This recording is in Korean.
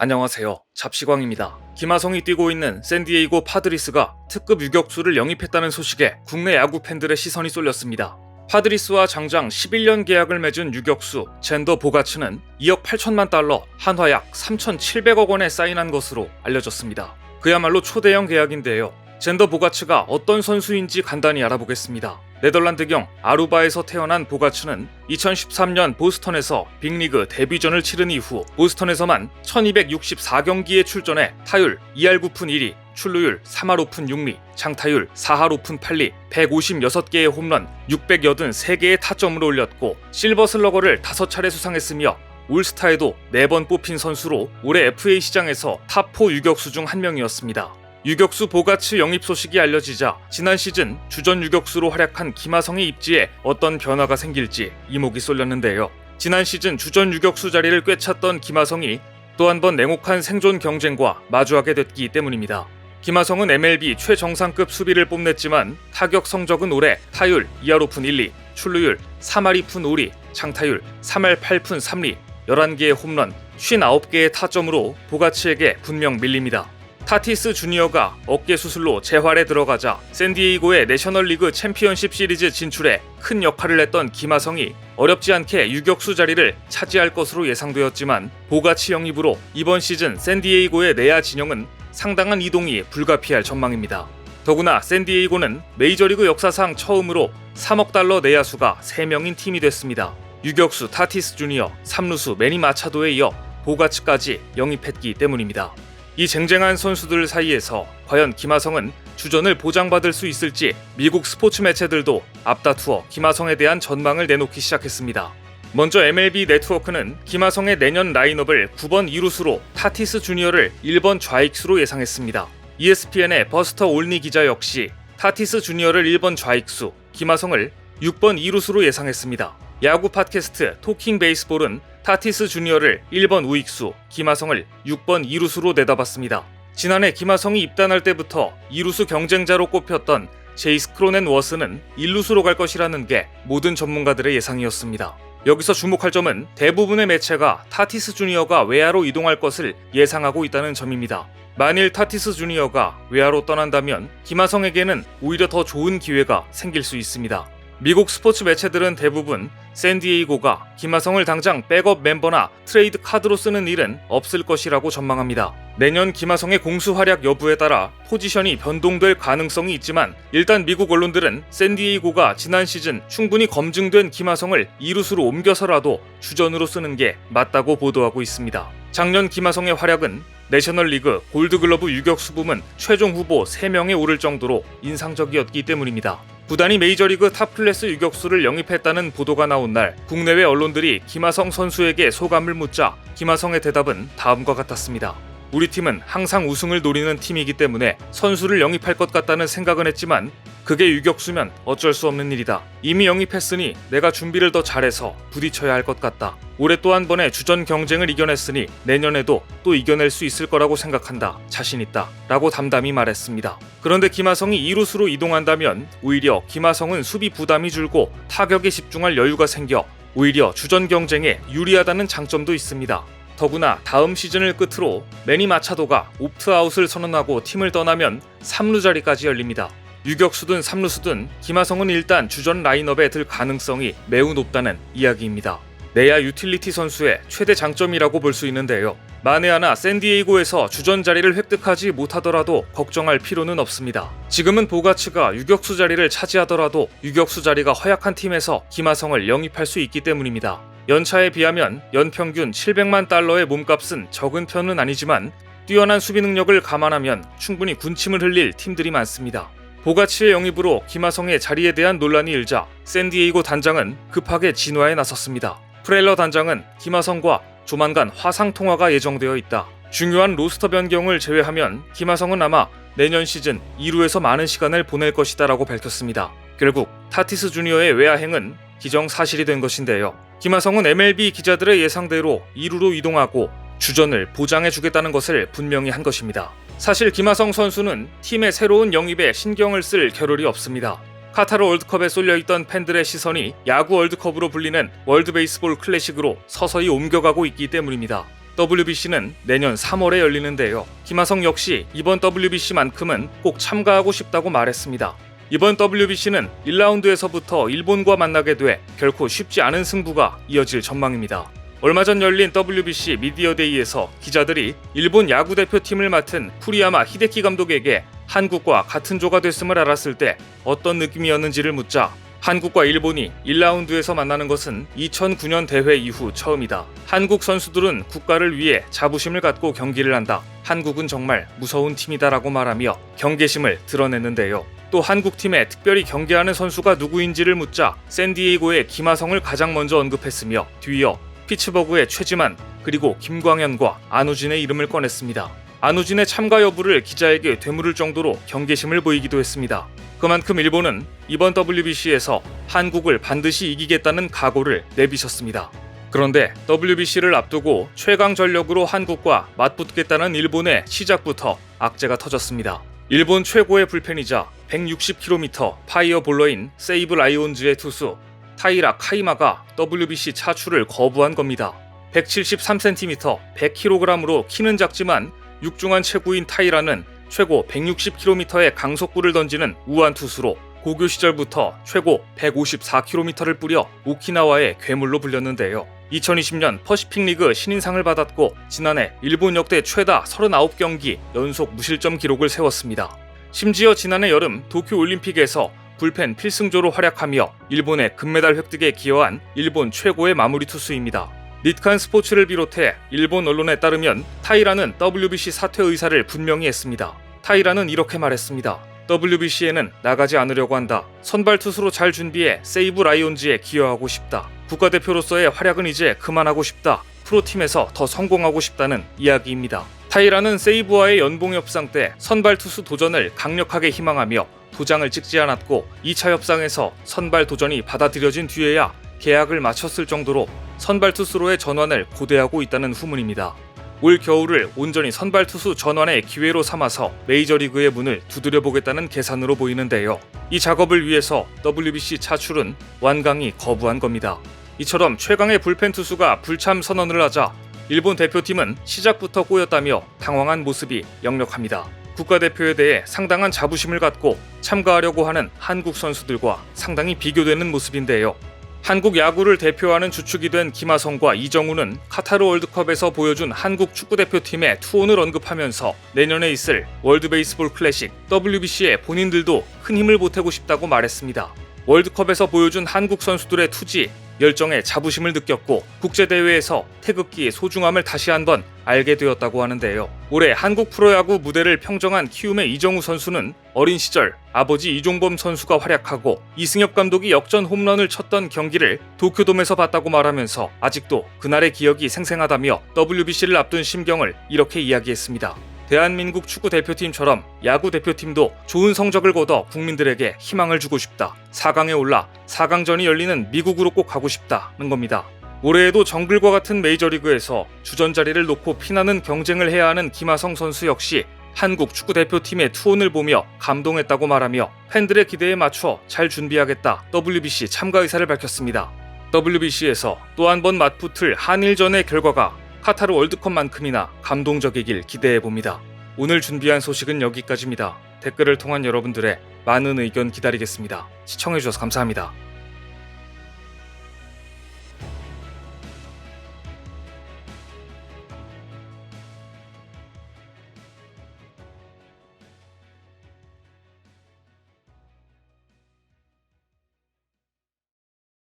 안녕하세요. 잡시광입니다. 김하성이 뛰고 있는 샌디에이고 파드리스가 특급 유격수를 영입했다는 소식에 국내 야구 팬들의 시선이 쏠렸습니다. 파드리스와 장장 11년 계약을 맺은 유격수 젠더 보가츠는 2억 8천만 달러, 한화 약 3,700억 원에 사인한 것으로 알려졌습니다. 그야말로 초대형 계약인데요. 젠더 보가츠가 어떤 선수인지 간단히 알아보겠습니다. 네덜란드경 아루바에서 태어난 보가츠는 2013년 보스턴에서 빅리그 데뷔전을 치른 이후 보스턴에서만 1264경기에 출전해 타율 2할 9푼 1리, 출루율 3할 5푼 6리, 장타율 4할 5푼 8리, 156개의 홈런, 683개의 타점을 올렸고 실버슬러거를 5차례 수상했으며 올스타에도 4번 뽑힌 선수로 올해 FA 시장에서 탑4 유격수 중 한 명이었습니다. 유격수 보가츠 영입 소식이 알려지자 지난 시즌 주전 유격수로 활약한 김하성의 입지에 어떤 변화가 생길지 이목이 쏠렸는데요. 지난 시즌 주전 유격수 자리를 꿰찼던 김하성이 또 한 번 냉혹한 생존 경쟁과 마주하게 됐기 때문입니다. 김하성은 MLB 최정상급 수비를 뽐냈지만 타격 성적은 올해 타율 2할 5푼 1리, 출루율 3할 2푼 5리, 장타율 3할 8푼 3리, 11개의 홈런, 59개의 타점으로 보가츠에게 분명 밀립니다. 타티스 주니어가 어깨 수술로 재활에 들어가자 샌디에이고의 내셔널리그 챔피언십 시리즈 진출에 큰 역할을 했던 김하성이 어렵지 않게 유격수 자리를 차지할 것으로 예상되었지만 보가치 영입으로 이번 시즌 샌디에이고의 내야 진영은 상당한 이동이 불가피할 전망입니다. 더구나 샌디에이고는 메이저리그 역사상 처음으로 3억 달러 내야수가 3명인 팀이 됐습니다. 유격수 타티스 주니어, 3루수 매니 마차도에 이어 보가츠까지 영입했기 때문입니다. 이 쟁쟁한 선수들 사이에서 과연 김하성은 주전을 보장받을 수 있을지 미국 스포츠 매체들도 앞다투어 김하성에 대한 전망을 내놓기 시작했습니다. 먼저 MLB 네트워크는 김하성의 내년 라인업을 9번 2루수로 타티스 주니어를 1번 좌익수로 예상했습니다. ESPN의 버스터 올니 기자 역시 타티스 주니어를 1번 좌익수, 김하성을 6번 2루수로 예상했습니다. 야구 팟캐스트 토킹 베이스볼은 타티스 주니어를 1번 우익수, 김하성을 6번 2루수로 내다봤습니다. 지난해 김하성이 입단할 때부터 2루수 경쟁자로 꼽혔던 제이스 크로넨 워스는 1루수로 갈 것이라는 게 모든 전문가들의 예상이었습니다. 여기서 주목할 점은 대부분의 매체가 타티스 주니어가 외야로 이동할 것을 예상하고 있다는 점입니다. 만일 타티스 주니어가 외야로 떠난다면 김하성에게는 오히려 더 좋은 기회가 생길 수 있습니다. 미국 스포츠 매체들은 대부분 샌디에이고가 김하성을 당장 백업 멤버나 트레이드 카드로 쓰는 일은 없을 것이라고 전망합니다. 내년 김하성의 공수 활약 여부에 따라 포지션이 변동될 가능성이 있지만 일단 미국 언론들은 샌디에이고가 지난 시즌 충분히 검증된 김하성을 2루수로 옮겨서라도 주전으로 쓰는 게 맞다고 보도하고 있습니다. 작년 김하성의 활약은 내셔널리그 골드글러브 유격수 부문 최종 후보 3명에 오를 정도로 인상적이었기 때문입니다. 구단이 메이저리그 탑클래스 유격수를 영입했다는 보도가 나온 날 국내외 언론들이 김하성 선수에게 소감을 묻자 김하성의 대답은 다음과 같았습니다. 우리 팀은 항상 우승을 노리는 팀이기 때문에 선수를 영입할 것 같다는 생각은 했지만 그게 유격수면 어쩔 수 없는 일이다. 이미 영입했으니 내가 준비를 더 잘해서 부딪혀야 할 것 같다. 올해 또 한 번의 주전 경쟁을 이겨냈으니 내년에도 또 이겨낼 수 있을 거라고 생각한다. 자신 있다. 라고 담담히 말했습니다. 그런데 김하성이 2루수로 이동한다면 오히려 김하성은 수비 부담이 줄고 타격에 집중할 여유가 생겨 오히려 주전 경쟁에 유리하다는 장점도 있습니다. 더구나 다음 시즌을 끝으로 매니 마차도가 옵트아웃을 선언하고 팀을 떠나면 3루 자리까지 열립니다. 유격수든 3루수든 김하성은 일단 주전 라인업에 들 가능성이 매우 높다는 이야기입니다. 내야 유틸리티 선수의 최대 장점이라고 볼 수 있는데요. 만에 하나 샌디에이고에서 주전 자리를 획득하지 못하더라도 걱정할 필요는 없습니다. 지금은 보가츠가 유격수 자리를 차지하더라도 유격수 자리가 허약한 팀에서 김하성을 영입할 수 있기 때문입니다. 연차에 비하면 연평균 700만 달러의 몸값은 적은 편은 아니지만 뛰어난 수비 능력을 감안하면 충분히 군침을 흘릴 팀들이 많습니다. 보가치의 영입으로 김하성의 자리에 대한 논란이 일자 샌디에이고 단장은 급하게 진화에 나섰습니다. 프렐러 단장은 김하성과 조만간 화상 통화가 예정되어 있다. 중요한 로스터 변경을 제외하면 김하성은 아마 내년 시즌 2루에서 많은 시간을 보낼 것이다 라고 밝혔습니다. 결국 타티스 주니어의 외야행은 기정사실이 된 것인데요. 김하성은 MLB 기자들의 예상대로 2루로 이동하고 주전을 보장해주겠다는 것을 분명히 한 것입니다. 사실 김하성 선수는 팀의 새로운 영입에 신경을 쓸 겨를이 없습니다. 카타르 월드컵에 쏠려있던 팬들의 시선이 야구 월드컵으로 불리는 월드 베이스볼 클래식으로 서서히 옮겨가고 있기 때문입니다. WBC는 내년 3월에 열리는데요. 김하성 역시 이번 WBC만큼은 꼭 참가하고 싶다고 말했습니다. 이번 WBC는 1라운드에서부터 일본과 만나게 돼 결코 쉽지 않은 승부가 이어질 전망입니다. 얼마 전 열린 WBC 미디어데이에서 기자들이 일본 야구대표팀을 맡은 쿠리야마 히데키 감독에게 한국과 같은 조가 됐음을 알았을 때 어떤 느낌이었는지를 묻자 한국과 일본이 1라운드에서 만나는 것은 2009년 대회 이후 처음이다. 한국 선수들은 국가를 위해 자부심을 갖고 경기를 한다. 한국은 정말 무서운 팀이다라고 말하며 경계심을 드러냈는데요. 또 한국팀에 특별히 경계하는 선수가 누구인지를 묻자 샌디에이고의 김하성을 가장 먼저 언급했으며 뒤이어 피츠버그의 최지만 그리고 김광현과 안우진의 이름을 꺼냈습니다. 안우진의 참가 여부를 기자에게 되물을 정도로 경계심을 보이기도 했습니다. 그만큼 일본은 이번 WBC에서 한국을 반드시 이기겠다는 각오를 내비쳤습니다. 그런데 WBC를 앞두고 최강 전력으로 한국과 맞붙겠다는 일본의 시작부터 악재가 터졌습니다. 일본 최고의 불펜이자 160km 파이어볼러인 세이브 라이온즈의 투수 타이라 카이마가 WBC 차출을 거부한 겁니다. 173cm, 100kg으로 키는 작지만 육중한 체구인 타이라는 최고 160km의 강속구를 던지는 우완 투수로 고교 시절부터 최고 154km를 뿌려 오키나와의 괴물로 불렸는데요. 2020년 퍼시픽 리그 신인상을 받았고 지난해 일본 역대 최다 39경기 연속 무실점 기록을 세웠습니다. 심지어 지난해 여름 도쿄올림픽에서 불펜 필승조로 활약하며 일본의 금메달 획득에 기여한 일본 최고의 마무리 투수입니다. 닛칸 스포츠를 비롯해 일본 언론에 따르면 타이라는 WBC 사퇴 의사를 분명히 했습니다. 타이라는 이렇게 말했습니다. WBC에는 나가지 않으려고 한다. 선발 투수로 잘 준비해 세이브 라이온즈에 기여하고 싶다. 국가대표로서의 활약은 이제 그만하고 싶다. 프로팀에서 더 성공하고 싶다는 이야기입니다. 타이라는 세이브와의 연봉 협상 때 선발 투수 도전을 강력하게 희망하며 도장을 찍지 않았고 2차 협상에서 선발 도전이 받아들여진 뒤에야 계약을 마쳤을 정도로 선발 투수로의 전환을 고대하고 있다는 후문입니다. 올 겨울을 온전히 선발 투수 전환의 기회로 삼아서 메이저리그의 문을 두드려보겠다는 계산으로 보이는데요. 이 작업을 위해서 WBC 차출은 완강히 거부한 겁니다. 이처럼 최강의 불펜 투수가 불참 선언을 하자 일본 대표팀은 시작부터 꼬였다며 당황한 모습이 역력합니다. 국가대표에 대해 상당한 자부심을 갖고 참가하려고 하는 한국 선수들과 상당히 비교되는 모습인데요. 한국 야구를 대표하는 주축이 된 김하성과 이정우는 카타르 월드컵에서 보여준 한국 축구대표팀의 투혼을 언급하면서 내년에 있을 월드베이스볼 클래식 WBC에 본인들도 큰 힘을 보태고 싶다고 말했습니다. 월드컵에서 보여준 한국 선수들의 투지, 열정에 자부심을 느꼈고 국제대회에서 태극기의 소중함을 다시 한번 알게 되었다고 하는데요. 올해 한국 프로야구 무대를 평정한 키움의 이정우 선수는 어린 시절 아버지 이종범 선수가 활약하고 이승엽 감독이 역전 홈런을 쳤던 경기를 도쿄돔에서 봤다고 말하면서 아직도 그날의 기억이 생생하다며 WBC를 앞둔 심경을 이렇게 이야기했습니다. 대한민국 축구 대표팀처럼 야구 대표팀도 좋은 성적을 거둬 국민들에게 희망을 주고 싶다. 4강에 올라 4강전이 열리는 미국으로 꼭 가고 싶다는 겁니다. 올해에도 정글과 같은 메이저리그에서 주전 자리를 놓고 피나는 경쟁을 해야 하는 김하성 선수 역시 한국 축구 대표팀의 투혼을 보며 감동했다고 말하며 팬들의 기대에 맞춰 잘 준비하겠다 WBC 참가 의사를 밝혔습니다. WBC에서 또 한 번 맞붙을 한일전의 결과가 카타르 월드컵만큼이나 감동적이길 기대해봅니다. 오늘 준비한 소식은 여기까지입니다. 댓글을 통한 여러분들의 많은 의견 기다리겠습니다. 시청해주셔서 감사합니다.